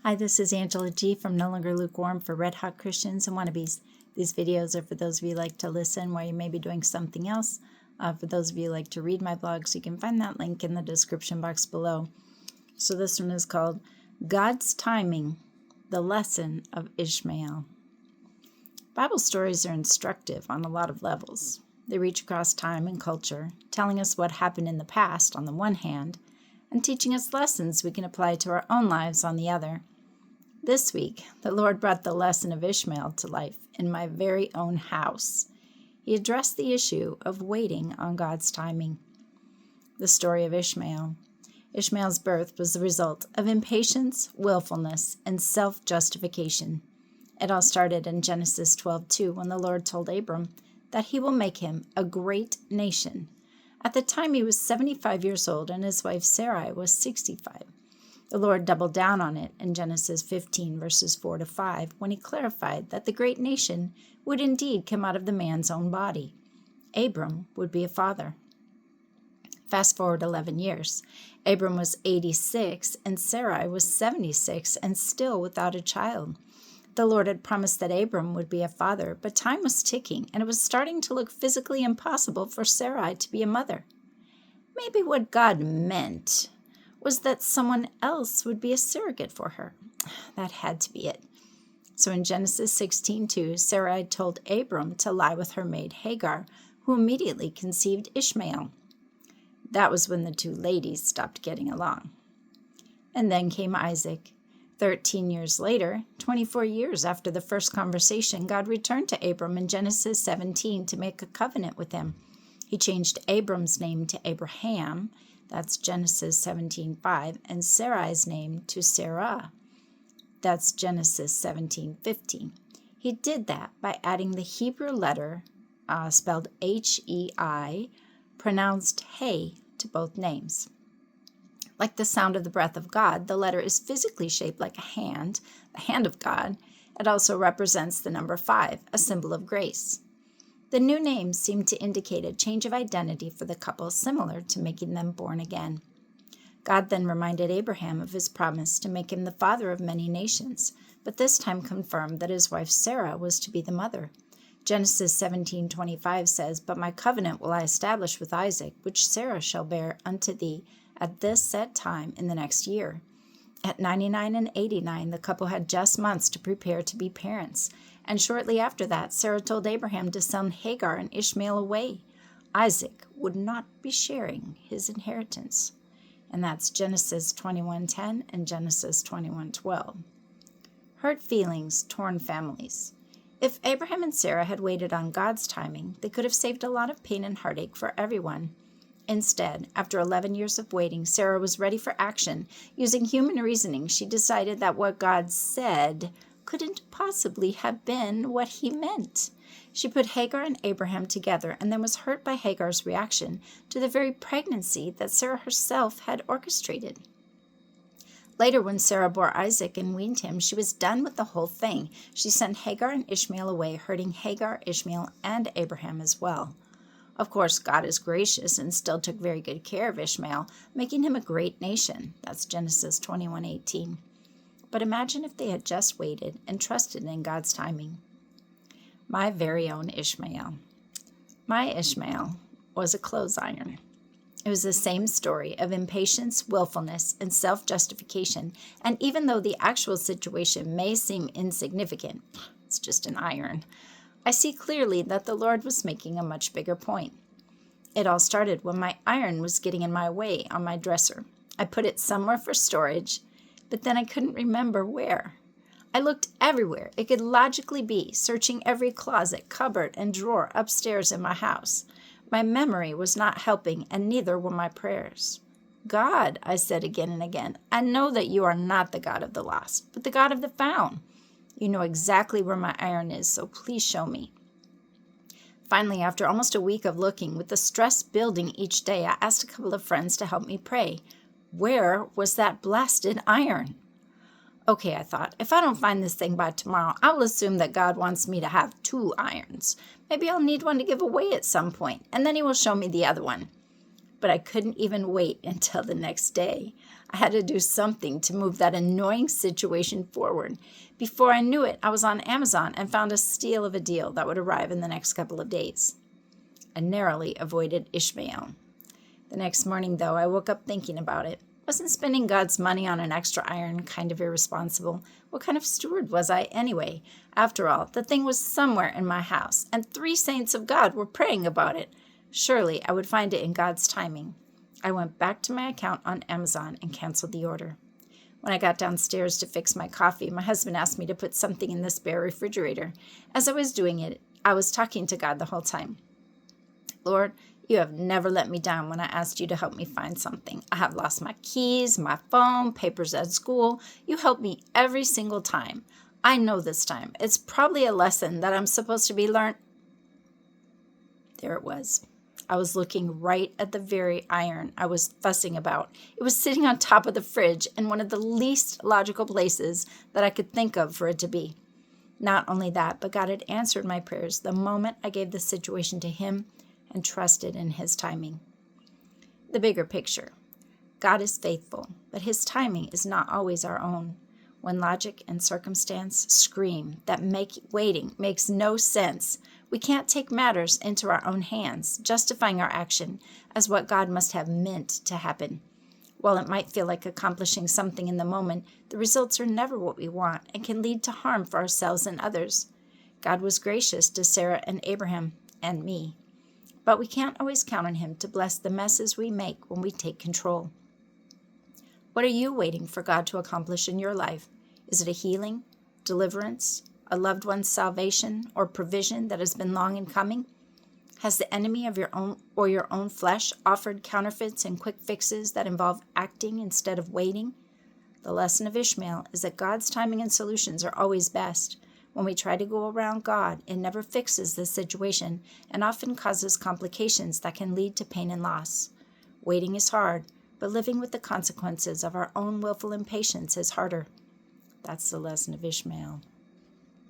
Hi, this is Angela G. from No Longer Lukewarm for Red Hot Christians and Wannabes. These videos are for those of you who like to listen while you may be doing something else. For those of you who like to read my blogs, you can find that link in the description box below. So this one is called God's Timing, the Lesson of Ishmael. Bible stories are instructive on a lot of levels. They reach across time and culture, telling us what happened in the past on the one hand, and teaching us lessons we can apply to our own lives on the other. This week, the Lord brought the lesson of Ishmael to life in my very own house. He addressed the issue of waiting on God's timing. The story of Ishmael. Ishmael's birth was the result of impatience, willfulness, and self-justification. It all started in Genesis 12:2 when the Lord told Abram that he will make him a great nation. At the time, he was 75 years old, and his wife Sarai was 65. The Lord doubled down on it in Genesis 15, verses 4-5, when he clarified that the great nation would indeed come out of the man's own body. Abram would be a father. Fast forward 11 years. Abram was 86, and Sarai was 76, and still without a child. The Lord had promised that Abram would be a father, but time was ticking, and it was starting to look physically impossible for Sarai to be a mother. Maybe what God meant was that someone else would be a surrogate for her. That had to be it. So in Genesis 16:2, Sarai told Abram to lie with her maid Hagar, who immediately conceived Ishmael. That was when the two ladies stopped getting along. And then came Isaac. 13 years later, 24 years after the first conversation, God returned to Abram in Genesis 17 to make a covenant with him. He changed Abram's name to Abraham, that's Genesis 17:5, and Sarai's name to Sarah, that's Genesis 17:15. He did that by adding the Hebrew letter, spelled H-E-I, pronounced Hey, to both names. Like the sound of the breath of God, the letter is physically shaped like a hand, the hand of God. It also represents the number 5, a symbol of grace. The new name seemed to indicate a change of identity for the couple, similar to making them born again. God then reminded Abraham of his promise to make him the father of many nations, but this time confirmed that his wife Sarah was to be the mother. Genesis 17:25 says, "But my covenant will I establish with Isaac, which Sarah shall bear unto thee at this set time in the next year." At 99 and 89, the couple had just months to prepare to be parents, and shortly after that, Sarah told Abraham to send Hagar and Ishmael away. Isaac would not be sharing his inheritance. And that's Genesis 21:10 and Genesis 21:12. Hurt feelings, torn families. If Abraham and Sarah had waited on God's timing, they could have saved a lot of pain and heartache for everyone. Instead, after 11 years of waiting, Sarah was ready for action. Using human reasoning, she decided that what God said couldn't possibly have been what he meant. She put Hagar and Abraham together and then was hurt by Hagar's reaction to the very pregnancy that Sarah herself had orchestrated. Later, when Sarah bore Isaac and weaned him, she was done with the whole thing. She sent Hagar and Ishmael away, hurting Hagar, Ishmael, and Abraham as well. Of course, God is gracious and still took very good care of Ishmael, making him a great nation. That's Genesis 21:18. But imagine if they had just waited and trusted in God's timing. My very own Ishmael. My Ishmael was a clothes iron. It was the same story of impatience, willfulness, and self-justification, and even though the actual situation may seem insignificant, it's just an iron, I see clearly that the Lord was making a much bigger point. It all started when my iron was getting in my way on my dresser. I put it somewhere for storage, but then I couldn't remember where. I looked everywhere it could logically be, searching every closet, cupboard, and drawer upstairs in my house. My memory was not helping, and neither were my prayers. God, I said again and again, I know that you are not the God of the lost, but the God of the found. You know exactly where my iron is, so please show me. Finally, after almost a week of looking, with the stress building each day, I asked a couple of friends to help me pray. Where was that blasted iron? Okay, I thought, if I don't find this thing by tomorrow, I'll assume that God wants me to have 2 irons. Maybe I'll need one to give away at some point, and then he will show me the other one. but I couldn't even wait until the next day. I had to do something to move that annoying situation forward. Before I knew it, I was on Amazon and found a steal of a deal that would arrive in the next couple of days. I narrowly avoided Ishmael. The next morning, though, I woke up thinking about it. Wasn't spending God's money on an extra iron kind of irresponsible? What kind of steward was I anyway? After all, the thing was somewhere in my house, and 3 saints of God were praying about it. Surely I would find it in God's timing. I went back to my account on Amazon and canceled the order. When I got downstairs to fix my coffee, my husband asked me to put something in the spare refrigerator. As I was doing it, I was talking to God the whole time. Lord, you have never let me down when I asked you to help me find something. I have lost my keys, my phone, papers at school. You help me every single time. I know this time. It's probably a lesson that I'm supposed to be learned. There it was. I was looking right at the very iron I was fussing about. It was sitting on top of the fridge in one of the least logical places that I could think of for it to be. Not only that, but God had answered my prayers the moment I gave the situation to Him and trusted in His timing. The bigger picture. God is faithful, but His timing is not always our own. When logic and circumstance scream that waiting makes no sense, we can't take matters into our own hands, justifying our action as what God must have meant to happen. While it might feel like accomplishing something in the moment, the results are never what we want and can lead to harm for ourselves and others. God was gracious to Sarah and Abraham and me. But we can't always count on Him to bless the messes we make when we take control. What are you waiting for God to accomplish in your life? Is it a healing, deliverance, a loved one's salvation, or provision that has been long in coming? Has the enemy of your own flesh offered counterfeits and quick fixes that involve acting instead of waiting? The lesson of Ishmael is that God's timing and solutions are always best. When we try to go around God, it never fixes the situation and often causes complications that can lead to pain and loss. Waiting is hard, but living with the consequences of our own willful impatience is harder. That's the lesson of Ishmael.